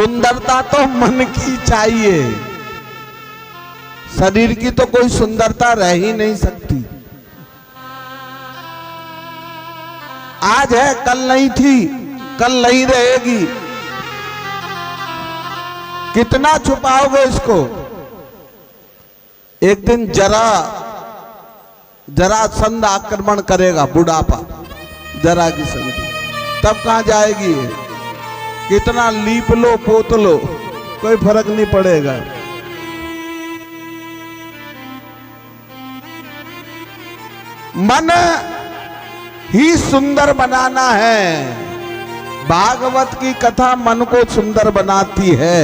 सुंदरता तो मन की चाहिए, शरीर की तो कोई सुंदरता रह ही नहीं सकती। आज है, कल नहीं थी, कल नहीं रहेगी। कितना छुपाओगे इसको? एक दिन जरासंध आक्रमण करेगा, बुढ़ापा, जरा की संधि, तब कहां जाएगी? कितना लीप लो पोत लो, कोई फर्क नहीं पड़ेगा। मन ही सुंदर बनाना है। भागवत की कथा मन को सुंदर बनाती है।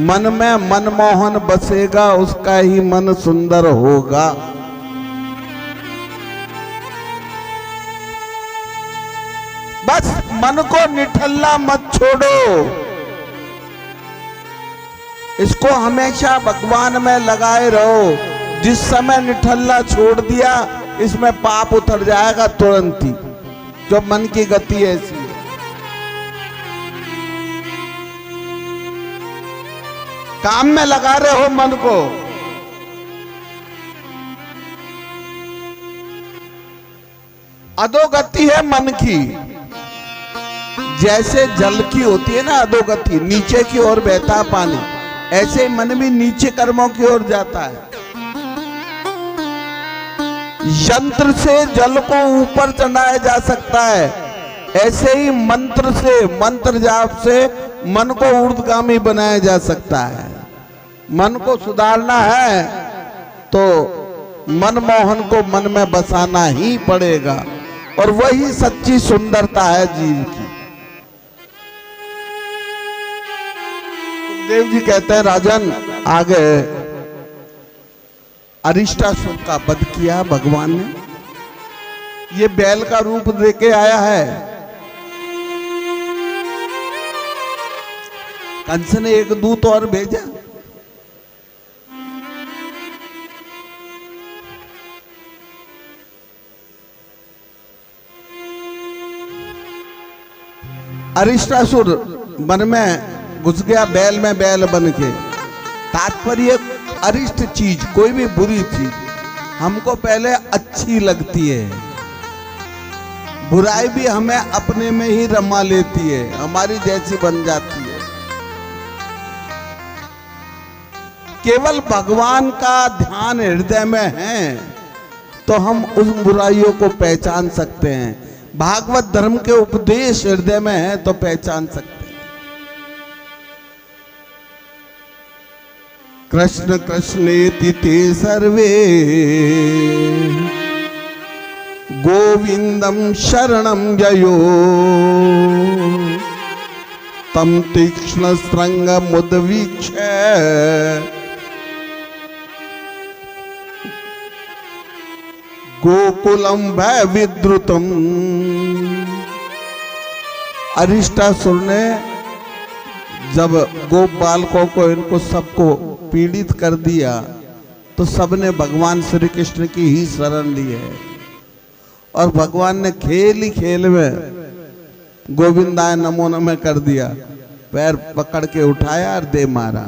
मन में मनमोहन बसेगा, उसका ही मन सुंदर होगा। बस मन को निठल्ला मत छोड़ो, इसको हमेशा भगवान में लगाए रहो। जिस समय निठल्ला छोड़ दिया, इसमें पाप उतर जाएगा तुरंत ही। जो मन की गति ऐसी है। काम में लगा रहे हो मन को, अधोगति है मन की। जैसे जल की होती है ना अधोगति, नीचे की ओर बहता पानी, ऐसे मन भी नीचे कर्मों की ओर जाता है। यंत्र से जल को ऊपर चढ़ाया जा सकता है, ऐसे ही मंत्र से, मंत्र जाप से मन को ऊर्ध्वगामी बनाया जा सकता है। मन को सुधारना है तो मनमोहन को मन में बसाना ही पड़ेगा, और वही सच्ची सुंदरता है जीव की। देव जी कहते हैं, राजन, आगे अरिष्टासुर का वध किया भगवान ने। ये बैल का रूप लेके आया है। कंस ने एक दूत और भेजा। अरिष्टासुर मन में घुस गया, बैल में बैल बन के। तात्पर्य, अरिष्ट चीज, कोई भी बुरी चीज हमको पहले अच्छी लगती है। बुराई भी हमें अपने में ही रमा लेती है, हमारी जैसी बन जाती है। केवल भगवान का ध्यान हृदय में है तो हम उस बुराइयों को पहचान सकते हैं। भागवत धर्म के उपदेश हृदय में है तो पहचान सकते हैं। कृष्ण कृष्णेति ते सर्वे गोविंदम शरणं ययो तम तीक्ष्ण श्रृंगमुद्वीक्ष्य गोकुलम भयविद्रुतम। अरिष्टासुर ने जब गोप बालकों को, इनको सबको पीड़ित कर दिया, तो सबने भगवान श्री कृष्ण की ही शरण ली है। और भगवान ने खेल ही खेल में गोविंदाय नमो नमः कर दिया, पैर पकड़ के उठाया और दे मारा।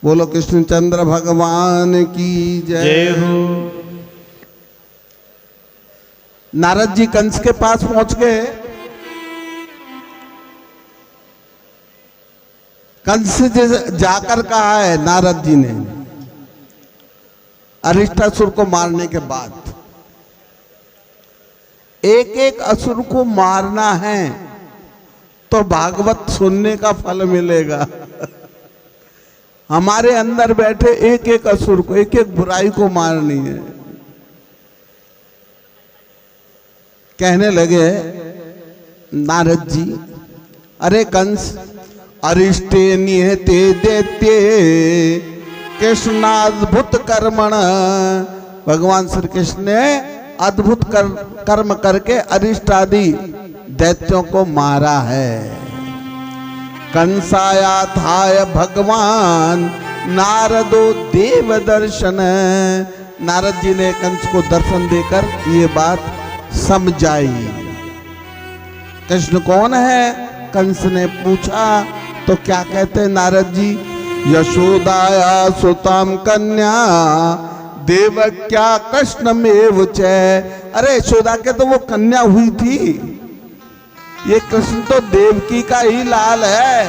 बोलो कृष्णचंद्र भगवान की जय हो। नारद जी कंस के पास पहुंच गए। कंस से जाकर कहा है नारद जी ने, अरिष्टासुर को मारने के बाद, एक एक असुर को मारना है तो भागवत सुनने का फल मिलेगा। हमारे अंदर बैठे एक एक असुर को, एक एक बुराई को मारनी है। कहने लगे नारद जी, अरे कंस, अरिष्टे निहते दैत्ये कृष्णाद्भुत कर्मण। भगवान श्री कृष्ण ने अद्भुत कर्म करके अरिष्ट आदि दैत्यों को मारा है। कंसाया थाय भगवान नारदो देव दर्शन। नारद जी ने कंस को दर्शन देकर ये बात समझाई। कृष्ण कौन है? कंस ने पूछा तो क्या कहते हैं नारद जी, यशोदाया सुताम कन्या देवक्या कृष्णमेव च। अरे यशोदा के तो वो कन्या हुई थी, ये कृष्ण तो देवकी का ही लाल है।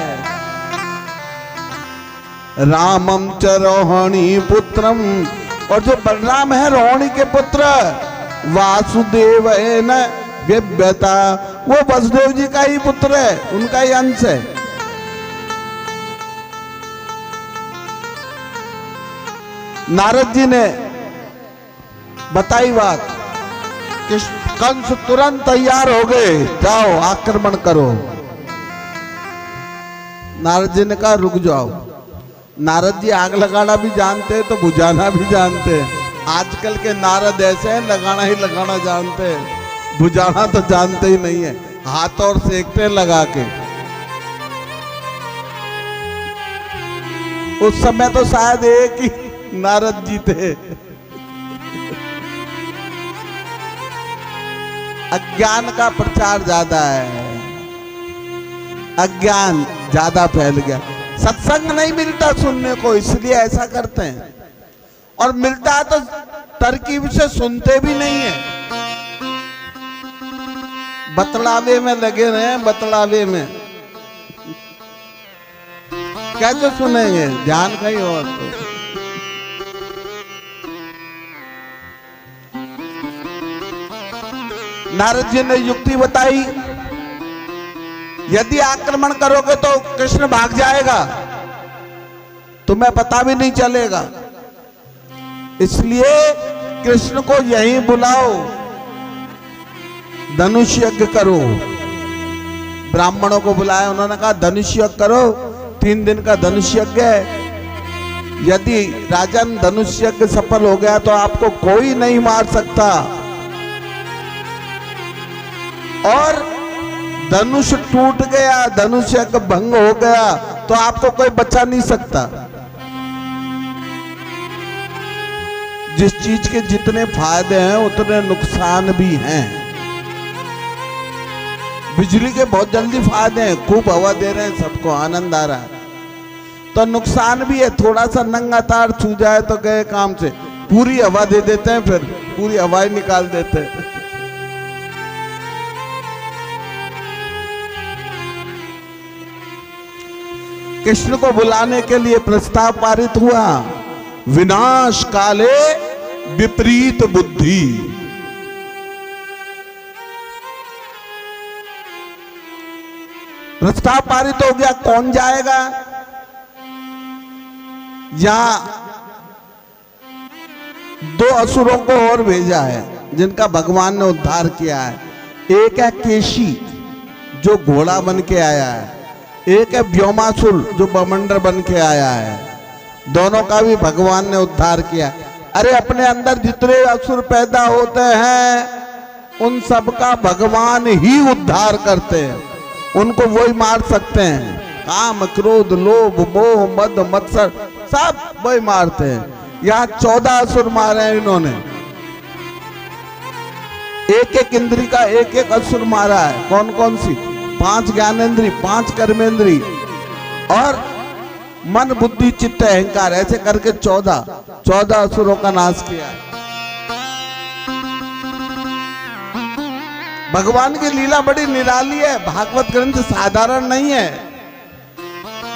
रामम च रोहिणी पुत्रम, और जो बलराम है रोहिणी के पुत्र, वासुदेव है न व्यता, वो वसुदेव जी का ही पुत्र है, उनका ही अंश है। नारद जी ने बताई बात कि कंस तुरंत तैयार हो गए, जाओ आक्रमण करो। नारद जी ने कहा रुक जाओ। नारद जी आग लगाना भी जानते हैं तो बुझाना भी जानते हैं। आजकल के नारद ऐसे हैं, लगाना ही लगाना जानते हैं, बुझाना तो जानते ही नहीं है, हाथ और सेकते लगा के। उस समय तो शायद एक ही नारद जी थे। अज्ञान का प्रचार ज्यादा है, अज्ञान ज्यादा फैल गया। सत्संग नहीं मिलता सुनने को, इसलिए ऐसा करते हैं, और मिलता है तो तरकीब से सुनते भी नहीं है, बतलावे में लगे रहे, बतलावे में कैसे सुनेंगे, ध्यान कहीं और। तो नारद जी ने युक्ति बताई, यदि आक्रमण करोगे तो कृष्ण भाग जाएगा, तुम्हें पता भी नहीं चलेगा, इसलिए कृष्ण को यहीं बुलाओ, धनुष यज्ञ करो। ब्राह्मणों को बुलाया, उन्होंने कहा धनुष यज्ञ करो, 3 दिन का धनुष यज्ञ है। यदि राजन धनुष यज्ञ सफल हो गया तो आपको कोई नहीं मार सकता, और धनुष टूट गया, धनुष यज्ञ भंग हो गया तो आपको कोई बचा नहीं सकता। जिस चीज के जितने फायदे हैं उतने नुकसान भी हैं। बिजली के बहुत जल्दी फायदे हैं, खूब हवा दे रहे हैं, सबको आनंद आ रहा है, तो नुकसान भी है। थोड़ा सा नंगा तार छू जाए तो गए काम से, पूरी हवा दे देते हैं, फिर पूरी हवा ही निकाल देते हैं। कृष्ण को बुलाने के लिए प्रस्ताव पारित हुआ, विनाश काले विपरीत बुद्धि। प्रस्ताव पारित हो गया, कौन जाएगा? यहां 2 असुरों को और भेजा है जिनका भगवान ने उद्धार किया है। एक है केशी जो घोड़ा बन के आया है, एक है व्योमासुर जो बमंडर बन के आया है। दोनों का भी भगवान ने उद्धार किया। अरे अपने अंदर जितने असुर पैदा होते हैं उन सब का भगवान ही उद्धार करते हैं, उनको वही मार सकते हैं। काम, क्रोध, लोभ, मोह, मद, मत्सर सब वही मारते हैं। यहाँ 14 असुर मारे हैं इन्होंने, एक एक इंद्री का एक एक असुर मारा है। कौन कौन सी? 5 ज्ञानेंद्री, 5 कर्मेंद्री और मन, बुद्धि, चित्त, अहंकार, ऐसे करके 14 असुरों का नाश किया। भगवान की लीला बड़ी निराली है, भागवत ग्रंथ साधारण नहीं है,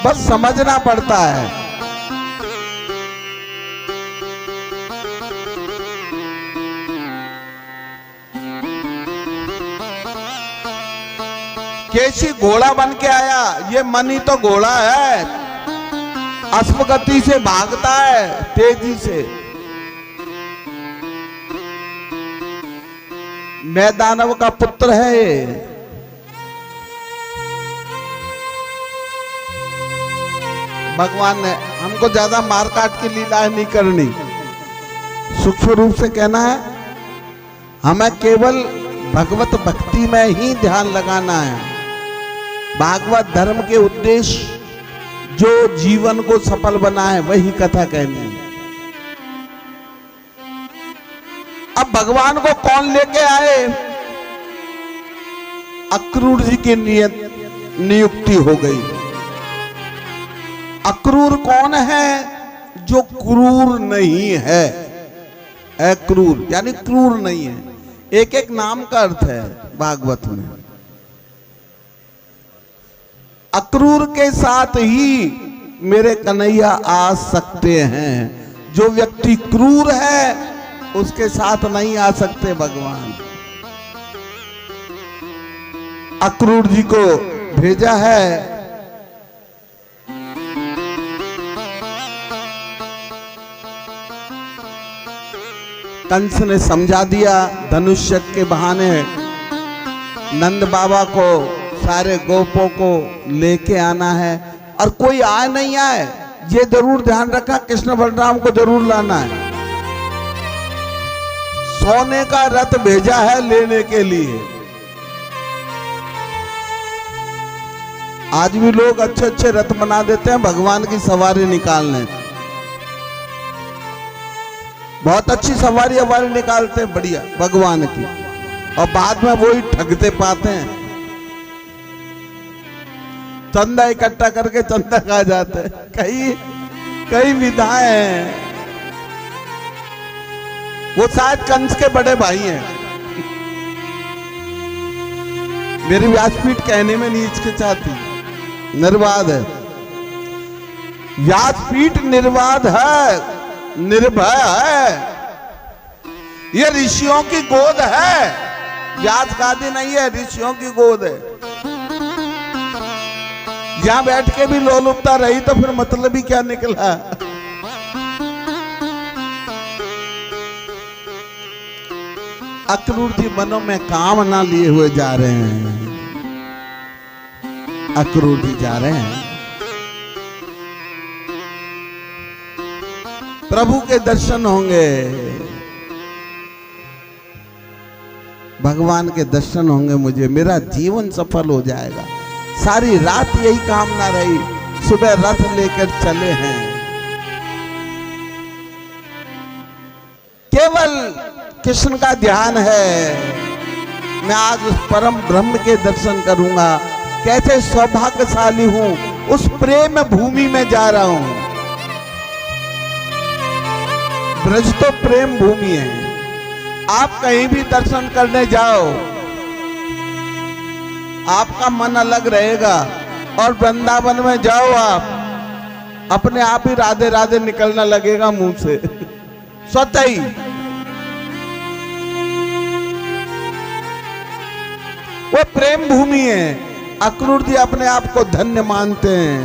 बस समझना पड़ता है। केशी घोड़ा बन के आया, ये मन ही तो घोड़ा है, अश्वगति से भागता है, तेजी से। मैं दानव का पुत्र है ये। भगवान ने हमको ज्यादा मार काट की लीला नहीं करनी, सूक्ष्म रूप से कहना है, हमें केवल भगवत भक्ति में ही ध्यान लगाना है। भागवत धर्म के उद्देश्य जो जीवन को सफल बनाए वही कथा कहनी है। अब भगवान को कौन लेके आए? अक्रूर जी की नियुक्ति हो गई। अक्रूर कौन है? जो क्रूर नहीं है। अक्रूर यानी क्रूर नहीं है। एक एक नाम का अर्थ है भागवत में। अक्रूर के साथ ही मेरे कन्हैया आ सकते हैं। जो व्यक्ति क्रूर है उसके साथ नहीं आ सकते भगवान। अक्रूर जी को भेजा है। कंस ने समझा दिया धनुष्य के बहाने नंद बाबा को, सारे गोपों को लेके आना है। और कोई आए नहीं आए ये जरूर ध्यान रखा, कृष्ण बलराम को जरूर लाना है। सोने का रथ भेजा है लेने के लिए। आज भी लोग अच्छे अच्छे रथ बना देते हैं भगवान की सवारी निकालने। बहुत अच्छी सवारी हमारी निकालते हैं बढ़िया भगवान की, और बाद में वो ही ठगते पाते हैं। चंदा इकट्ठा करके चंदा खा जाते हैं। कई विधाएं हैं। वो शायद कंस के बड़े भाई हैं। मेरी व्यासपीठ कहने में नहीं हिचकिचाती, निर्बाध है। व्यासपीठ निर्बाध है, निर्भय है। ये ऋषियों की गोद है। व्यास गादी नहीं है, ऋषियों की गोद है। यहां बैठ के भी लोलुपता रही तो फिर मतलब ही क्या निकला। अक्रूर जी मनों में कामना लिए हुए जा रहे हैं। अक्रूर जी जा रहे हैं प्रभु के दर्शन होंगे, भगवान के दर्शन होंगे, मुझे मेरा जीवन सफल हो जाएगा। सारी रात यही कामना रही। सुबह रथ लेकर चले हैं। केवल कृष्ण का ध्यान है। मैं आज उस परम ब्रह्म के दर्शन करूंगा। कैसे सौभाग्यशाली हूं, उस प्रेम भूमि में जा रहा हूं। ब्रज तो प्रेम भूमि है। आप कहीं भी दर्शन करने जाओ आपका मन अलग रहेगा, और वृंदावन में जाओ आप अपने आप ही राधे राधे निकलना लगेगा मुंह से स्वतः ही। वो प्रेम भूमि है। अक्रूर जी अपने आप को धन्य मानते हैं।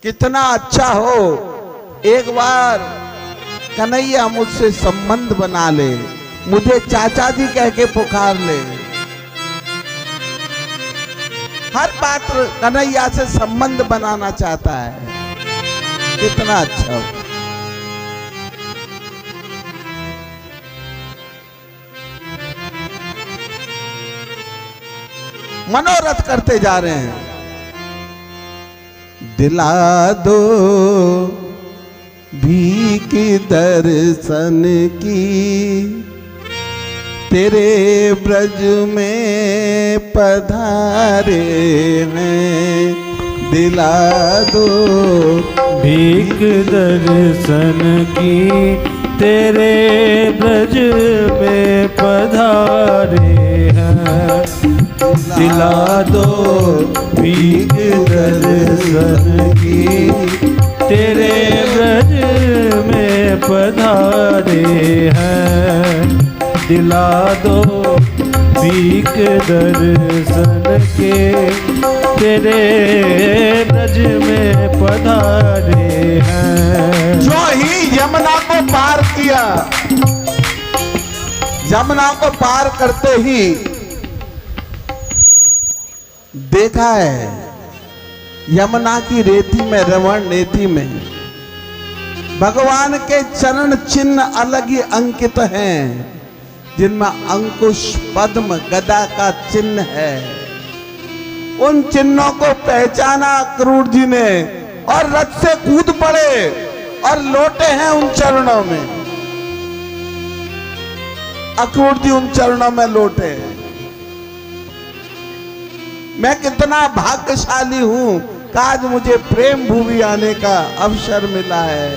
कितना अच्छा हो एक बार कन्हैया मुझसे संबंध बना ले, मुझे चाचा जी कह के पुकार ले। हर पात्र कन्हैया से संबंध बनाना चाहता है। कितना अच्छा हो। मनोरथ करते जा रहे हैं। दिला दो भीख दर्शन की, तेरे ब्रज में पधारे हैं। दिला दो भीख दर्शन की, तेरे ब्रज में पधारे हैं। दिला दो भीख दर्शन की, तेरे ब्रज में पधारे हैं। दिला दो भीख दर्शन के, तेरे ब्रज में पधारे हैं। जो ही यमुना को पार किया, यमुना को पार करते ही देखा है यमुना की रेती में, रवण नेति में भगवान के चरण चिन्ह अलग ही अंकित हैं, जिनमें अंकुश पद्म गदा का चिन्ह है। उन चिन्हों को पहचाना अक्रूर जी ने और रथ से कूद पड़े और लौटे हैं उन चरणों में। अक्रूर जी उन चरणों में लौटे। मैं कितना भाग्यशाली हूं कि आज मुझे प्रेम भूमि आने का अवसर मिला है।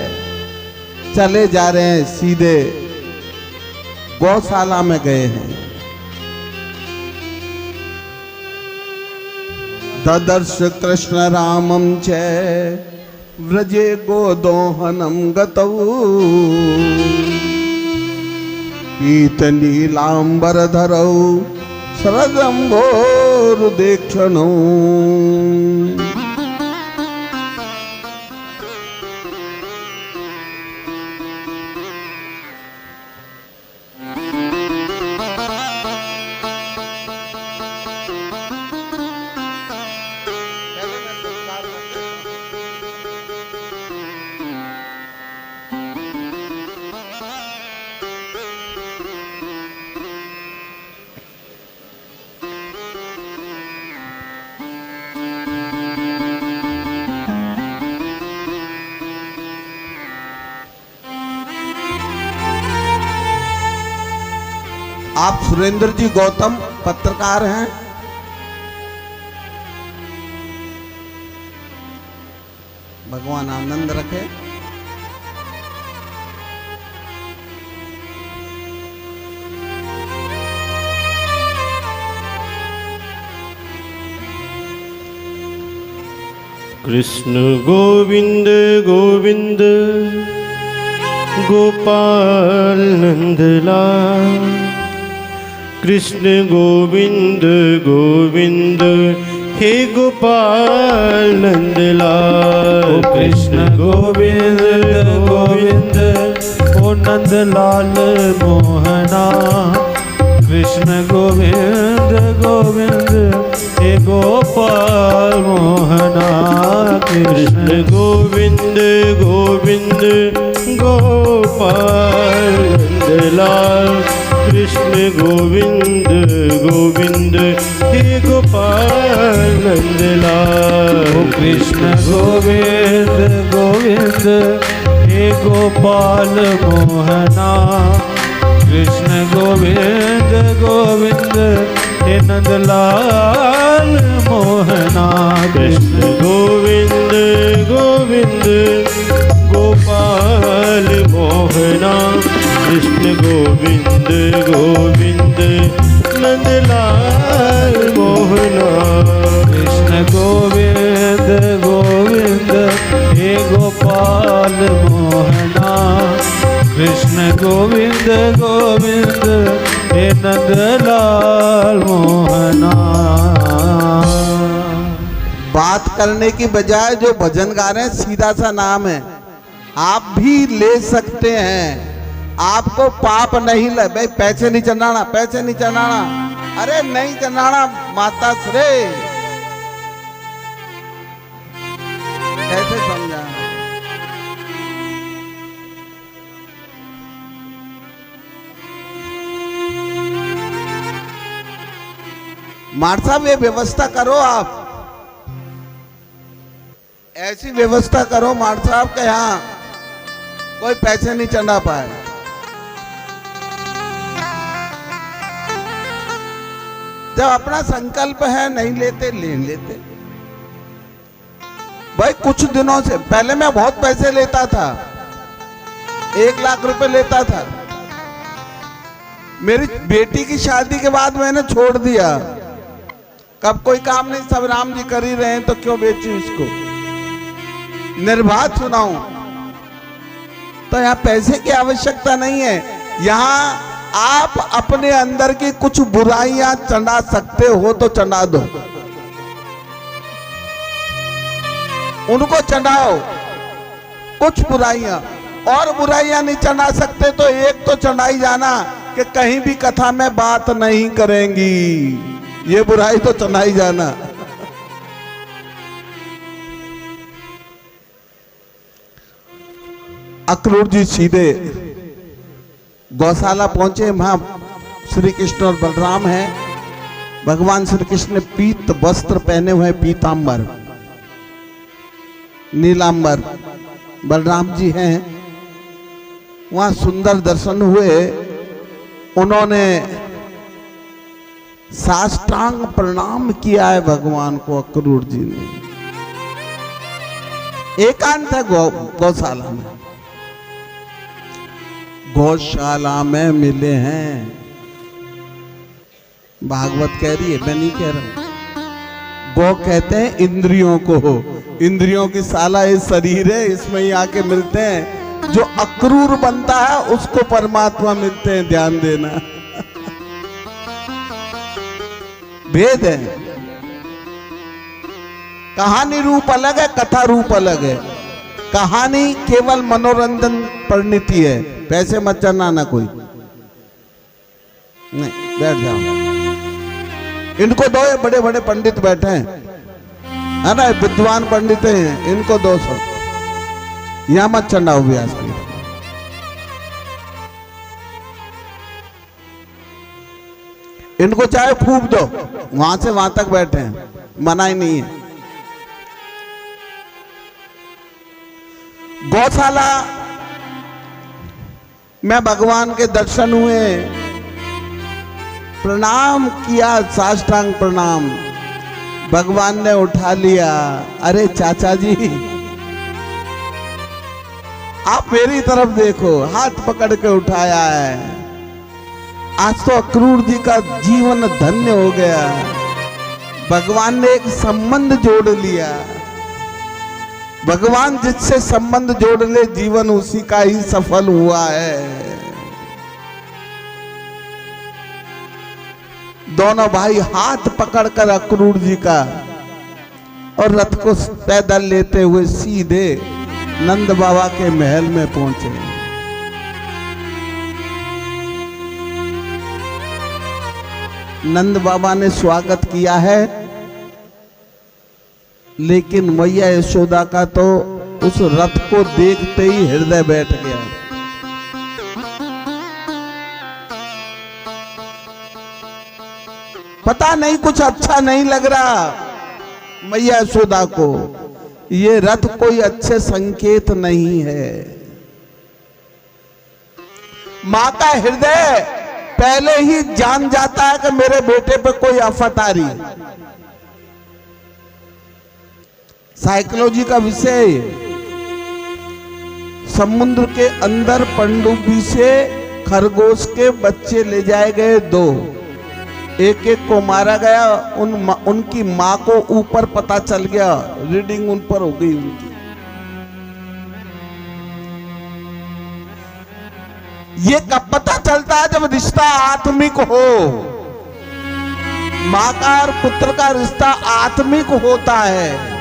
चले जा रहे हैं, सीधे गौशाला में गए हैं। ददर्श कृष्ण रामं च व्रजे गोदोहनं गतौ पीत नीलांबरधरौ शरदंभोरुदेक्षणौ। आप सुरेंद्र जी गौतम पत्रकार हैं। भगवान आनंद रखे। कृष्ण गोविंद गोविंद गोपाल नंदलाल। कृष्ण गोविंद गोविंद हे गोपाल नंदलाल। कृष्ण गोविंद गोविंद ओ नंदलाल मोहना। कृष्ण गोविंद गोविंद हे गोपाल मोहना। कृष्ण गोविंद गोविंद गोपाल नंदलाल। कृष्ण गोविंद गोविंद हे गोपाल नंदलाल। कृष्ण गोविंद गोविंद हे गोपाल मोहना। कृष्ण गोविंद गोविंद हे नंदलाल मोहना। कृष्ण गोविंद गोविंद गोपाल मोहना। कृष्ण गोविंद गोविंद नंदलाल मोहना। कृष्ण गोविंद गोविंद हे गोपाल मोहना। कृष्ण गोविंद गोविंद हे नंदलाल मोहना। बात करने की बजाय जो भजन गा रहे हैं सीधा सा नाम है। आप भी ले सकते हैं, आपको पाप नहीं लगे। भाई पैसे नहीं चढ़ाना, पैसे नहीं चढ़ाना, अरे नहीं चढ़ाना माता श्रे, कैसे समझा। मार साहब ये व्यवस्था करो, आप ऐसी व्यवस्था करो मार साहब के यहाँ कोई पैसे नहीं चढ़ा पाए। जब अपना संकल्प है नहीं लेते, ले लेते। भाई कुछ दिनों से पहले मैं बहुत पैसे लेता था, 1 लाख रुपए लेता था। मेरी बेटी की शादी के बाद मैंने छोड़ दिया। कब कोई काम नहीं, सब राम जी कर ही रहे हैं तो क्यों बेचूं इसको, निर्बाध सुनाऊं। तो यहाँ पैसे की आवश्यकता नहीं है। यहाँ आप अपने अंदर की कुछ बुराइयां चढ़ा सकते हो तो चढ़ा दो, उनको चढ़ाओ कुछ बुराइयां। और बुराइयां नहीं चढ़ा सकते तो एक तो चढ़ाई जाना कि कहीं भी कथा में बात नहीं करेंगी, ये बुराई तो चढ़ाई जाना। अक्रूर जी सीधे गौशाला पहुंचे। वहां श्री कृष्ण और बलराम हैं। भगवान श्री कृष्ण ने पीत वस्त्र पहने हुए, पीतांबर नीलांबर। बलराम जी हैं। वहां सुंदर दर्शन हुए। उन्होंने साष्टांग प्रणाम किया है भगवान को अक्रूर जी ने। एकांत है गौशाला में, गौशाला में मिले हैं। भागवत कह रही है, मैं नहीं कह रहा हूं। गौ कहते हैं इंद्रियों को, इंद्रियों की साला ये शरीर है, इसमें ही आके मिलते हैं। जो अक्रूर बनता है उसको परमात्मा मिलते हैं, ध्यान देना। भेद है, कहानी रूप अलग है, कथा रूप अलग है। कहानी केवल मनोरंजन परिणति है, पैसे मत चढ़ाना कोई नहीं। बैठ जाओ, इनको दो, ये बड़े बड़े पंडित बैठे हैं, है ना, विद्वान पंडित हैं, इनको दो सब, यहां मत चढ़ाओ व्यास पीठ। इनको चाहे फूक दो, वहां से वहां तक बैठे हैं, मना ही नहीं है। गौशाला में भगवान के दर्शन हुए, प्रणाम किया, साष्टांग प्रणाम। भगवान ने उठा लिया। अरे चाचा जी, आप मेरी तरफ देखो, हाथ पकड़ के उठाया है। आज तो अक्रूर जी का जीवन धन्य हो गया। भगवान ने एक संबंध जोड़ लिया। भगवान जिससे संबंध जोड़ ले, जीवन उसी का ही सफल हुआ है। दोनों भाई हाथ पकड़कर अक्रूर जी का और रथ को पैदल लेते हुए सीधे नंद बाबा के महल में पहुंचे। नंद बाबा ने स्वागत किया है, लेकिन मैया यशोदा का तो उस रथ को देखते ही हृदय बैठ गया। पता नहीं, कुछ अच्छा नहीं लग रहा मैया यशोदा को। ये रथ कोई अच्छे संकेत नहीं है। मां का हृदय पहले ही जान जाता है कि मेरे बेटे पे कोई आफत आ रही है। साइकोलॉजी का विषय, समुद्र के अंदर पनडुब्बी से खरगोश के बच्चे ले जाए गए दो, एक एक को मारा गया। उनकी मां को ऊपर पता चल गया, रीडिंग उन पर हो गई उनकी। ये कब पता चलता है? जब रिश्ता आत्मिक हो। मां का और पुत्र का रिश्ता आत्मिक होता है।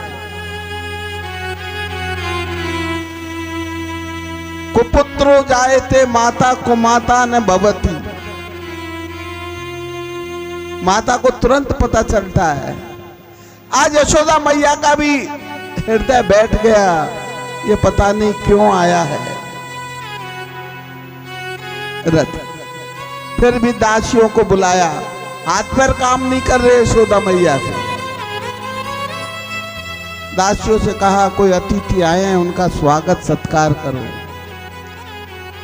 कुपुत्रो जायते माता कुमाता न भवति। माता को तुरंत पता चलता है। आज यशोदा मैया का भी हृदय बैठ गया, ये पता नहीं क्यों आया है रथ। फिर भी दासियों को बुलाया, हाथ पैर काम नहीं कर रहे यशोदा मैया से। दासियों से कहा कोई अतिथि आए हैं, उनका स्वागत सत्कार करो।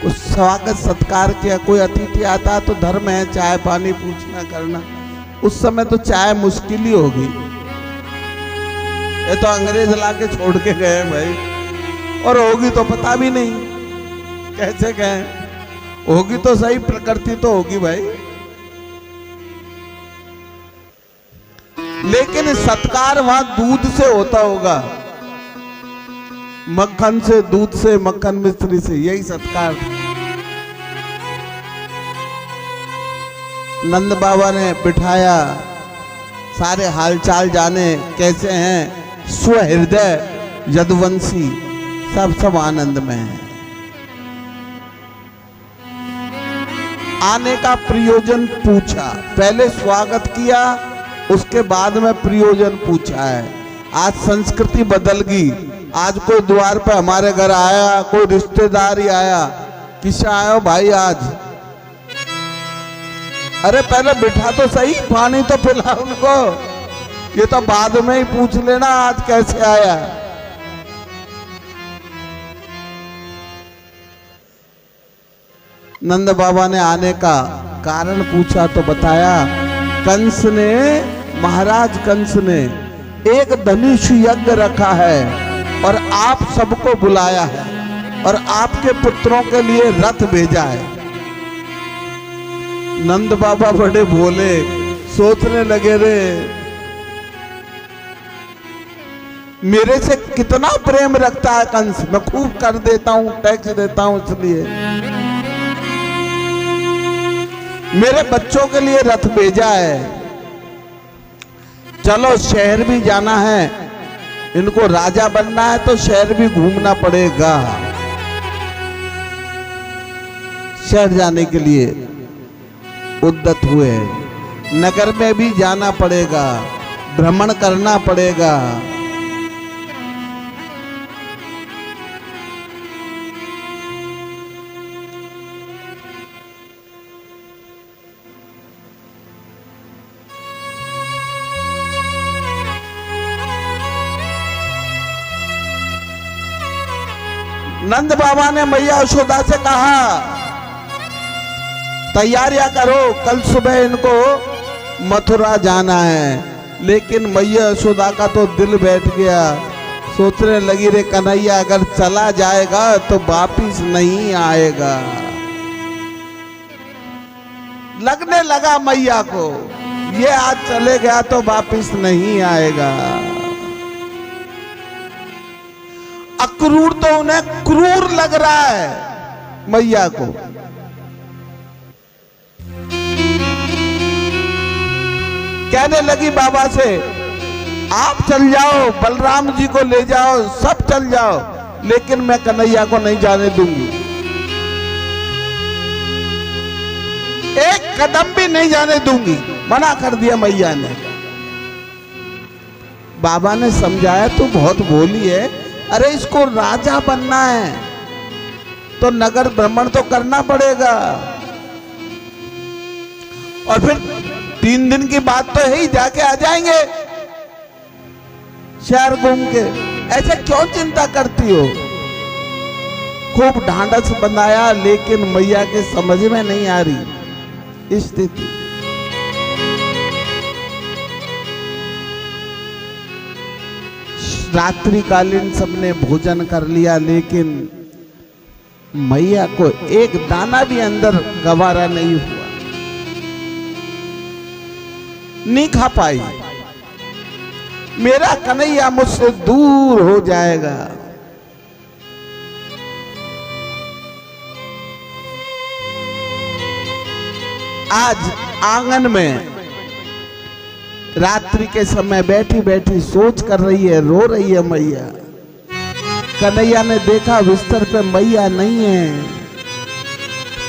कुछ स्वागत सत्कार किया। कोई अतिथि आता तो धर्म है चाय पानी पूछना करना। उस समय तो चाय मुश्किल ही होगी, ये तो अंग्रेज लाके छोड़ के गए भाई, और होगी तो पता भी नहीं कैसे गए। होगी तो सही, प्रकृति तो होगी भाई। लेकिन सत्कार वहां दूध से होता होगा, मक्खन से, दूध से, मक्खन मिश्री से, यही सत्कार। नंद बाबा ने बिठाया, सारे हालचाल जाने कैसे हैं, स्वहृदय यदुवंशी सब आनंद में है। आने का प्रयोजन पूछा, पहले स्वागत किया, उसके बाद में प्रयोजन पूछा है। आज संस्कृति बदल गई। आज कोई द्वार पे हमारे घर आया, कोई रिश्तेदार ही आया, किसे आयो भाई आज? अरे पहले बिठा तो सही, पानी तो पिला उनको। ये तो बाद में ही पूछ लेना आज कैसे आया। नंद बाबा ने आने का कारण पूछा तो बताया कंस ने, महाराज कंस ने एक धनुष यज्ञ रखा है और आप सबको बुलाया है और आपके पुत्रों के लिए रथ भेजा है। नंद बाबा बड़े भोले, सोचने लगे रे मेरे से कितना प्रेम रखता है कंस, मैं खूब कर देता हूं, टैक्स देता हूं, इसलिए मेरे बच्चों के लिए रथ भेजा है। चलो शहर भी जाना है, इनको राजा बनना है तो शहर भी घूमना पड़ेगा। शहर जाने के लिए उद्यत हुए, नगर में भी जाना पड़ेगा, भ्रमण करना पड़ेगा। नंद बाबा ने मैया यशोदा से कहा तैयारियां करो, कल सुबह इनको मथुरा जाना है। लेकिन मैया यशोदा का तो दिल बैठ गया, सोचने लगी रे कन्हैया अगर चला जाएगा तो वापिस नहीं आएगा। लगने लगा मैया को ये आज चले गया तो वापिस नहीं आएगा। अक्रूर तो उन्हें क्रूर लग रहा है मैया को। कहने लगी बाबा से आप चल जाओ, बलराम जी को ले जाओ, सब चल जाओ, लेकिन मैं कन्हैया को नहीं जाने दूंगी, एक कदम भी नहीं जाने दूंगी, मना कर दिया मैया ने। बाबा ने समझाया तू बहुत भोली है, अरे इसको राजा बनना है तो नगर भ्रमण तो करना पड़ेगा, और फिर 3 दिन की बात तो है ही, जाके आ जाएंगे शहर घूम के, ऐसे क्यों चिंता करती हो। खूब ढांढस बनाया, लेकिन मैया के समझ में नहीं आ रही स्थिति। रात्रिकालीन सबने भोजन कर लिया, लेकिन मैया को एक दाना भी अंदर गवारा नहीं हुआ, नहीं खा पाई। मेरा कन्हैया मुझसे दूर हो जाएगा। आज आंगन में रात्रि के समय बैठी बैठी सोच कर रही है, रो रही है मैया। कन्हैया ने देखा बिस्तर पे मैया नहीं है,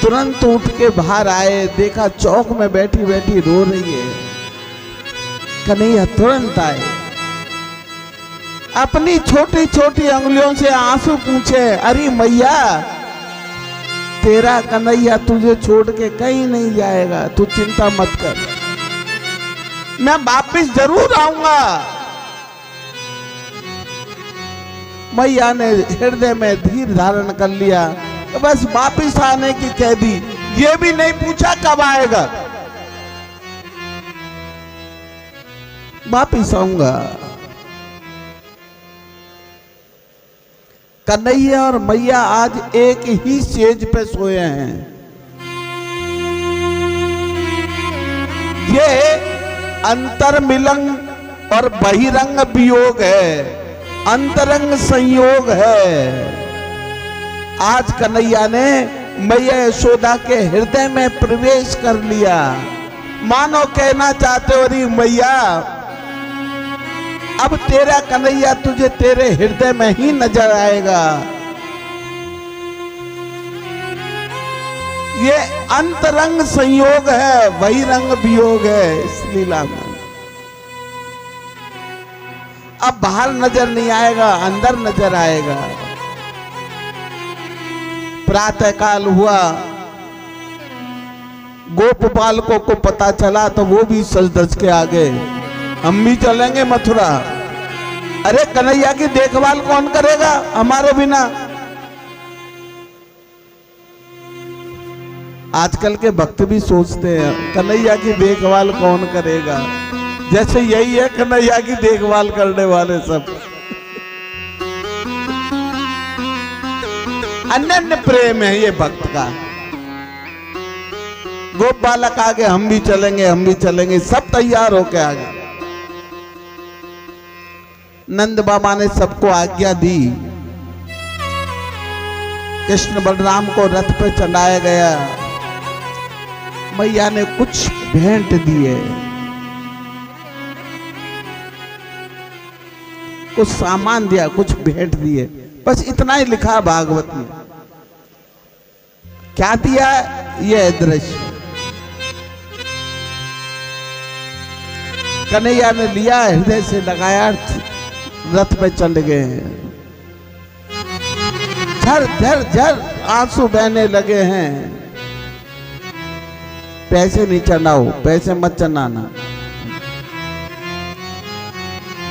तुरंत उठ के बाहर आए, देखा चौक में बैठी बैठी रो रही है। कन्हैया तुरंत आए, अपनी छोटी छोटी अंगुलियों से आंसू पूछे, अरे मैया तेरा कन्हैया तुझे छोड़ के कहीं नहीं जाएगा, तू चिंता मत कर, मैं वापिस जरूर आऊंगा। मैया ने हृदय में धीर धारण कर लिया, तो बस वापिस आने की कह दी, ये भी नहीं पूछा कब आएगा, वापिस आऊंगा। कन्हैया और मैया आज एक ही सेज पे सोए हैं। ये अंतर्मिलन और बहिरंग वियोग है, अंतरंग संयोग है। आज कन्हैया ने मैया यशोदा के हृदय में प्रवेश कर लिया, मानो कहना चाहते हो अरे मैया अब तेरा कन्हैया तुझे तेरे हृदय में ही नजर आएगा। ये अंतरंग संयोग है, वही रंग वियोग है इस लीला में। अब बाहर नजर नहीं आएगा, अंदर नजर आएगा। प्रातः काल हुआ, गोपपालकों को पता चला तो वो भी सज धज के आ गए, हम भी चलेंगे मथुरा। अरे कन्हैया की देखभाल कौन करेगा हमारे बिना। आजकल के भक्त भी सोचते हैं कन्हैया की देखभाल कौन करेगा, जैसे यही है कन्हैया की देखभाल करने वाले सब। अनन्य प्रेम है ये भक्त का। गोप बालक आगे हम भी चलेंगे, हम भी चलेंगे, सब तैयार होके आगे। नंद बाबा ने सबको आज्ञा दी। कृष्ण बलराम को रथ पे चढ़ाया गया। मैया ने कुछ भेंट दिए, कुछ सामान दिया, कुछ भेंट दिए, बस इतना ही लिखा भागवत में। क्या दिया? यह दृश्य कन्हैया ने लिया, हृदय से लगाया, रथ पे चढ़ गए। झर झर झर आंसू बहने लगे हैं। पैसे नहीं चढ़ाओ, पैसे मत चढ़ाना।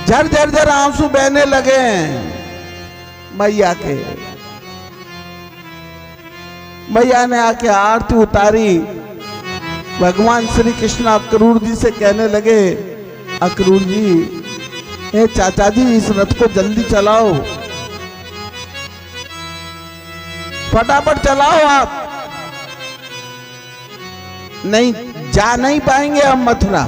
झर झर झर आंसू बहने लगे हैं मैया के। मैया ने आके आरती उतारी। भगवान श्री कृष्ण अक्रूर जी से कहने लगे, अक्रूर जी, हे चाचा जी, इस रथ को जल्दी चलाओ, फटाफट चलाओ। आप नहीं जा नहीं पाएंगे हम मथुरा।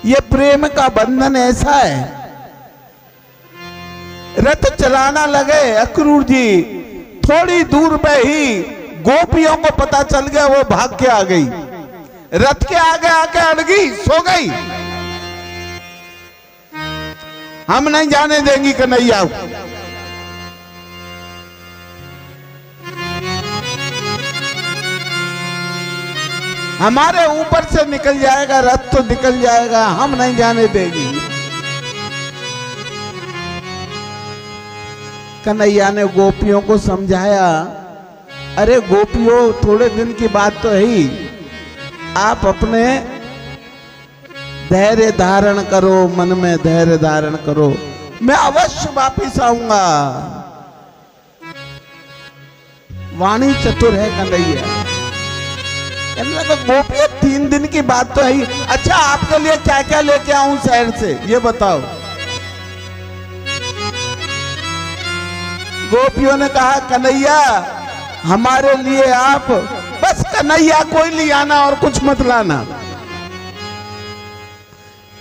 ये प्रेम का बंधन ऐसा है। रथ चलाना लगे अक्रूर जी, थोड़ी दूर पे ही गोपियों को पता चल गया, वो भाग के आ गई, रथ के आगे आके अड़ गई, सो गई। हम नहीं जाने देंगी कन्हैया। हमारे ऊपर से निकल जाएगा रथ, तो निकल जाएगा, हम नहीं जाने देंगी। कन्हैया ने गोपियों को समझाया, अरे गोपियों, थोड़े दिन की बात तो है ही, आप अपने धैर्य धारण करो, मन में धैर्य धारण करो, मैं अवश्य वापिस आऊंगा। वाणी चतुर है कन्हैया। गोपियों, 3 दिन की बात तो है ही, अच्छा आपके लिए क्या क्या लेके आऊं शहर से, ये बताओ। गोपियों ने कहा, कन्हैया, हमारे लिए आप बस कन्हैया कोई ले आना और कुछ मत लाना,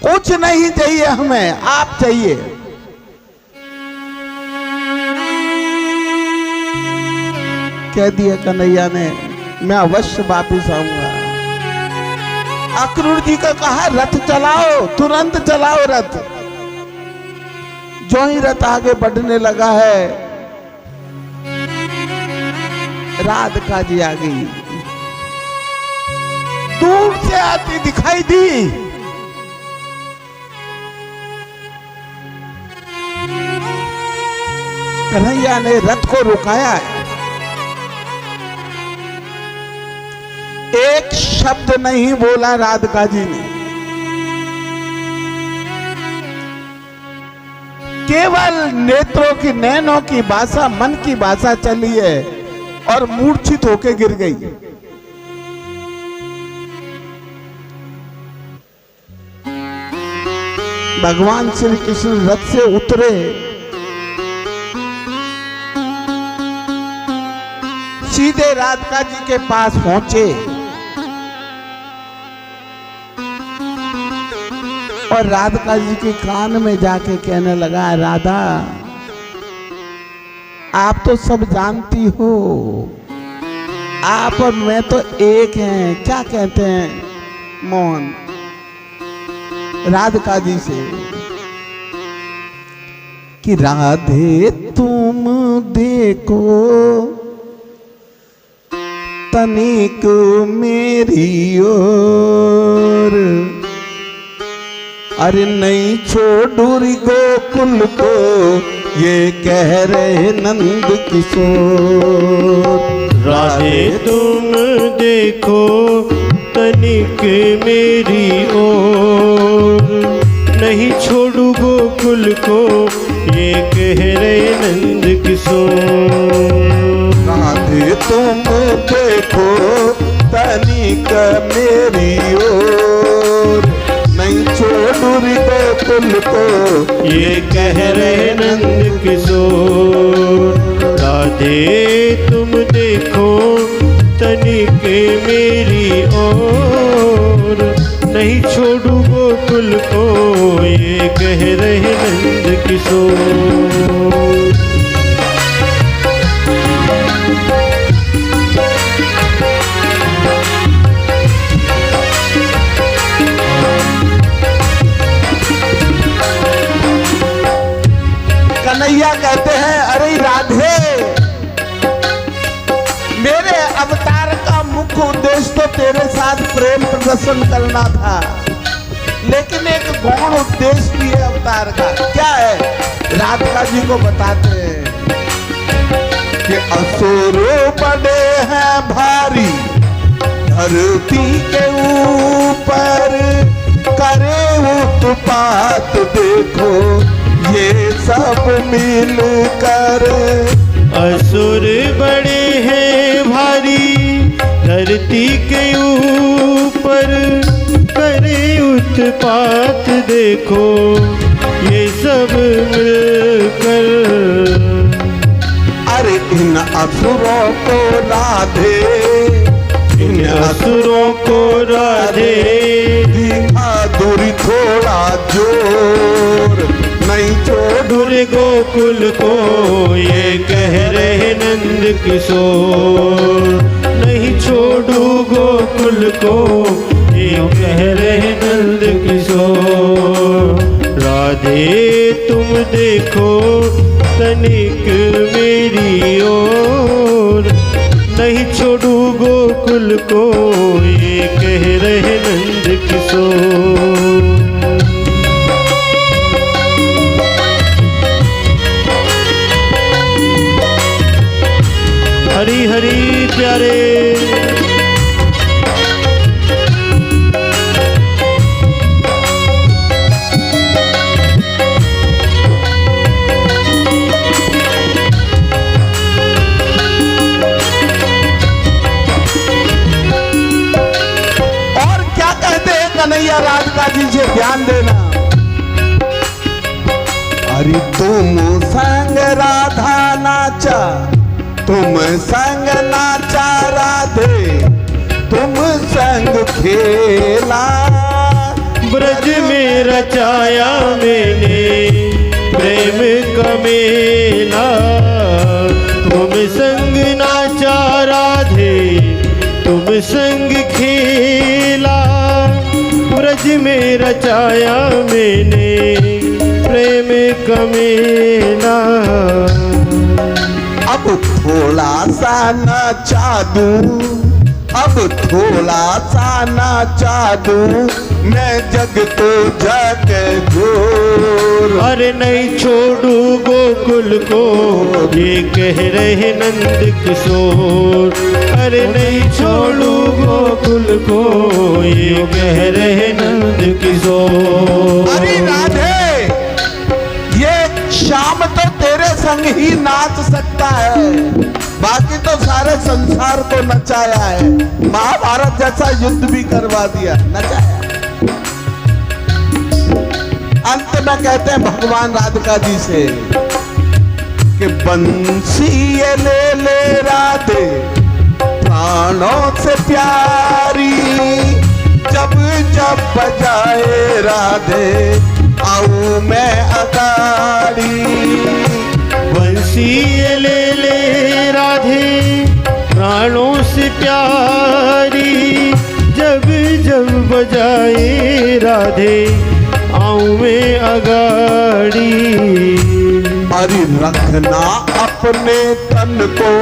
कुछ नहीं चाहिए हमें, आप चाहिए। कह दिया कन्हैया ने, मैं अवश्य वापिस आऊंगा। अक्रूर जी को कहा, रथ चलाओ, तुरंत चलाओ रथ। जो ही रथ आगे बढ़ने लगा है, राधिका जी आ गई, दूर से आती दिखाई दी। कन्हैया ने रथ को रुकाया है। एक शब्द नहीं बोला राधिका जी ने, केवल नेत्रों की, नैनों की भाषा, मन की भाषा चली है और मूर्छित होके गिर गई। भगवान श्री कृष्ण रथ से उतरे, सीधे राधिका जी के पास पहुंचे और राधिका जी के कान में जाके कहने लगा, राधा, आप तो सब जानती हो, आप और मैं तो एक हैं। क्या कहते हैं मोहन राधिका जी से कि राधे तुम देखो तनिक मेरी ओर, अरे नहीं छोड़ूरी गोकुल को, ये कह रहे नंद किशोर। राधे तुम देखो तनिक मेरी ओर, नहीं छोड़ू गोकुल को, ये कह रहे नंद किशोर। राधे तुम देखो तनिक मेरी ओर, नहीं छोड़ू गोकुल को ये कह रहे नंद किशोर। राधे तुम देखो तनिक मेरी ओर, नहीं छोड़ू गोकुल को ये कह रहे नंद किशोर। कन्हैया कहते हैं अरे राधे, मेरे अवतार का मुख्य उद्देश्य तो तेरे साथ प्रेम प्रदर्शन करना था, लेकिन एक गौण उद्देश्य भी है अवतार का। क्या है? राधिका जी को बताते हैं कि असुर बड़े हैं भारी धरती के ऊपर, करे उत्पात देखो ये सब मिल कर। असुर बड़े हैं भारी धरती के ऊपर, करे उत्पात देखो ये सब मिलकर। अरे इन असुरों को राधे, इन असुरों को राधे दिखा दूरी थोड़ा जोर, नहीं छोड़ू गोकुल को ये कह रहे नंद किशोर। नहीं छोड़ू गोकुल को ये कह रहे नंद किशोर। राधे तुम देखो तनिक मेरी ओर, नहीं छोड़ू गोकुल को ये कह रहे नंद किशोर। हरी हरी प्यारे। और क्या कहते हैं कन्हैया राधिका जी से ध्यान देना। अरे तुम संग राधा नाचा, तुम संग नाचा राधे, तुम संग खेला, ब्रज में रचाया मैंने प्रेम का मेला। तुम संग नाचा राधे, तुम संग खेला, ब्रज में रचाया मैंने प्रेम का मेला। अब थोड़ा सा नाचा दूं, अब थोड़ा सा नाचा दूं, मैं जग तो जग जोर। अरे नहीं छोड़ू गोकुल को ये कह रहे नंद किशोर। अरे नहीं छोड़ू गोकुल को ये कह रहे नंद किशोर। अरे राधे, ये शाम तो तेरे संग ही नाच सकता है, बाकी तो सारे संसार को नचाया है। महाभारत जैसा युद्ध भी करवा दिया, नचाया। अंत में कहते हैं भगवान राधिका जी से कि बंसी ये ले राधे प्राणों से प्यारी, जब जब बजाए राधे आऊं मैं अगाड़ी। बंसी ले राधे प्राणों से प्यारी, जब जब बजाए राधे आऊं मैं अगाड़ी। अरे रखना अपने तन को,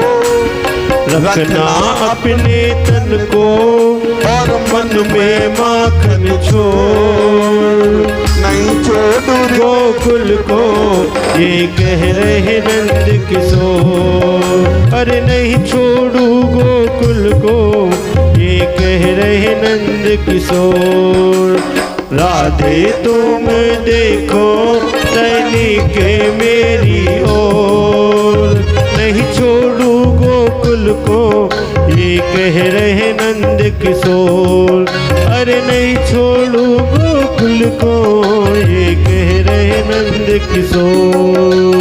रखना अपने तन को, और मन में माखन छोड़। नहीं छोड़ू गोकुल को ये कह रहे नंद किशोर। अरे नहीं छोड़ू गोकुल को ये कह रहे नंद किशोर। राधे तुम देखो तनिक मेरी ओर, नहीं छोड़ू गोकुल गोकुल को, ये कह रहे नंद किशोर। अरे नहीं छोड़ू गोकुल को, ये कह रहे नंद किशोर।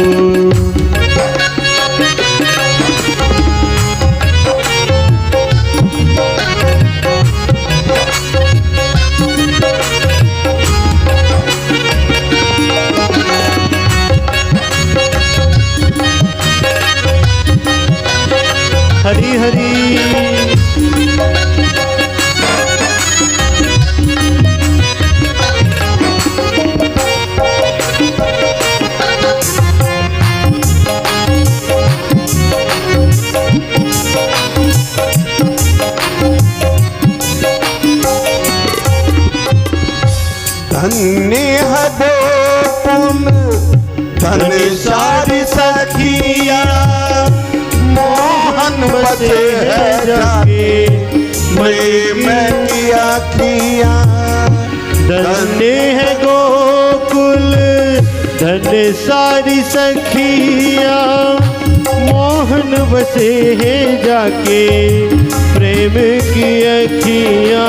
हरी हरी धन्य है गोकुल धन सारी सखिया, मोहन बसे है जाके मैं किया किया। धन्य है गोकुल धन सारी सखिया, मोहन बसे है जाके प्रेम की अखियाँ।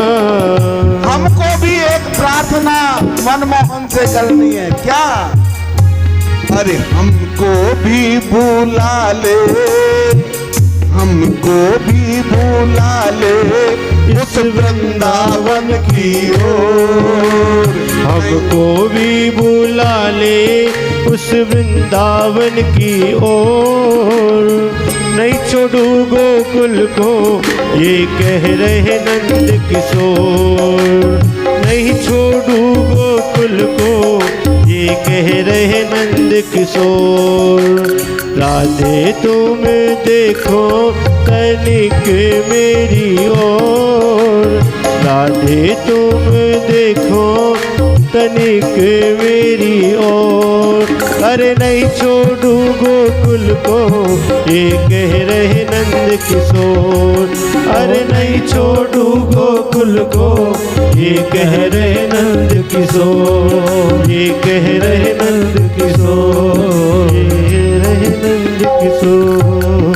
हमको भी एक प्रार्थना मनमोहन से करनी है क्या? अरे हमको भी बुला ले, हमको भी बुला ले उस वृंदावन की ओर। हमको भी बुला ले उस वृंदावन की ओर। नहीं छोड़ू गोकुल को, ये कह रहे नंद किशोर। नहीं छोड़ू गोकुल को, ये कह रहे नंद किशोर। राधे तुम देखो तनिक मेरी ओर, राधे तुम देखो तनिक मेरी ओर। अरे नहीं छोड़ू गोकुल को, ये कह रहे नंद किशोर। अरे नहीं छोड़ू गोकुल को, ये कह रहे नंद किशोर। ये कह रहे नंद किशोर, ये कह रहे नंद किशोर।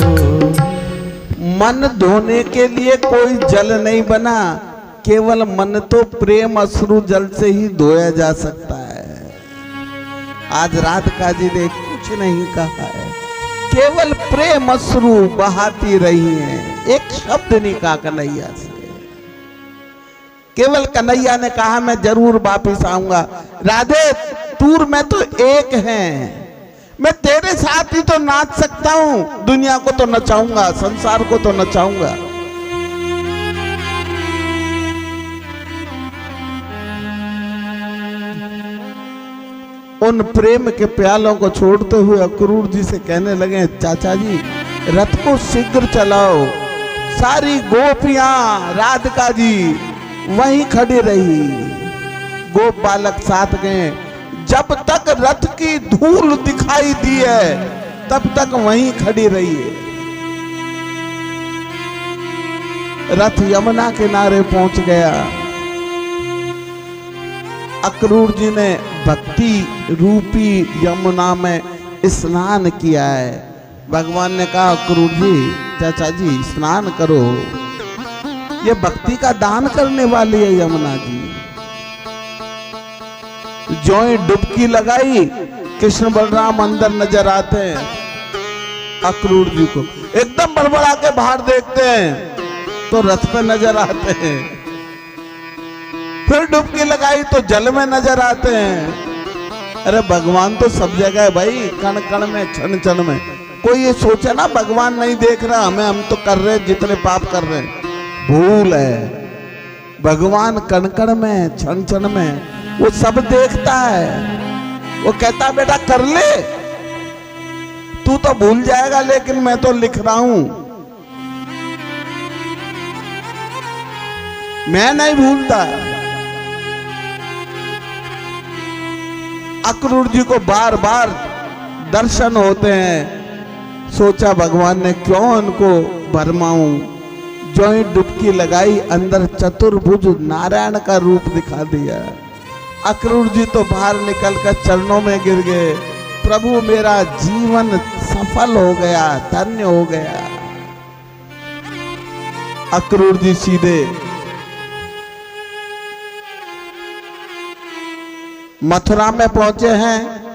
मन धोने के लिए कोई जल नहीं बना, केवल मन तो प्रेम अश्रु जल से ही धोया जा सकता है। आज राधिका जी ने कुछ नहीं कहा है, केवल प्रेम अश्रु बहाती रही हैं। एक शब्द नहीं कहा कन्हैया से। केवल कन्हैया ने कहा मैं जरूर वापिस आऊंगा। राधे तूर में तो एक है, मैं तेरे साथ ही तो नाच सकता हूं, दुनिया को तो नचाऊंगा, संसार को तो नचाऊंगा। उन प्रेम के प्यालों को छोड़ते हुए अक्रूर जी से कहने लगे, चाचा जी रथ को शीघ्र चलाओ। सारी गोपियां राधिका जी वहीं खड़ी रही, गोप बालक साथ गए। जब तक रथ की धूल दिखाई दी है तब तक वहीं खड़ी रही है। रथ यमुना किनारे पहुंच गया। अक्रूर जी ने भक्ति रूपी यमुना में स्नान किया है। भगवान ने कहा अक्रूर जी, चाचा जी स्नान करो, ये भक्ति का दान करने वाली है यमुना जी। जो ही डुबकी लगाई, कृष्ण बलराम अंदर नजर आते हैं। अक्रूर जी को एकदम बड़बड़ा के बाहर देखते हैं तो रथ पे नजर आते हैं। फिर डुबकी लगाई तो जल में नजर आते हैं। अरे भगवान तो सब जगह है भाई, कण कण में, क्षण क्षण में। कोई ये सोचे ना भगवान नहीं देख रहा हमें, हम तो कर रहे जितने पाप कर रहे हैं, भूल है। भगवान कण कण में, क्षण क्षण में, वो सब देखता है। वो कहता बेटा कर ले, तू तो भूल जाएगा लेकिन मैं तो लिख रहा हूं, मैं नहीं भूलता। अक्रूर जी को बार बार दर्शन होते हैं। सोचा भगवान ने क्यों उनको भरमाऊं। जो ही डुबकी लगाई अंदर चतुर्भुज नारायण का रूप दिखा दिया। अक्रूर जी तो बाहर निकलकर चरणों में गिर गए। प्रभु मेरा जीवन सफल हो गया, धन्य हो गया। अक्रूर जी सीधे मथुरा में पहुंचे हैं।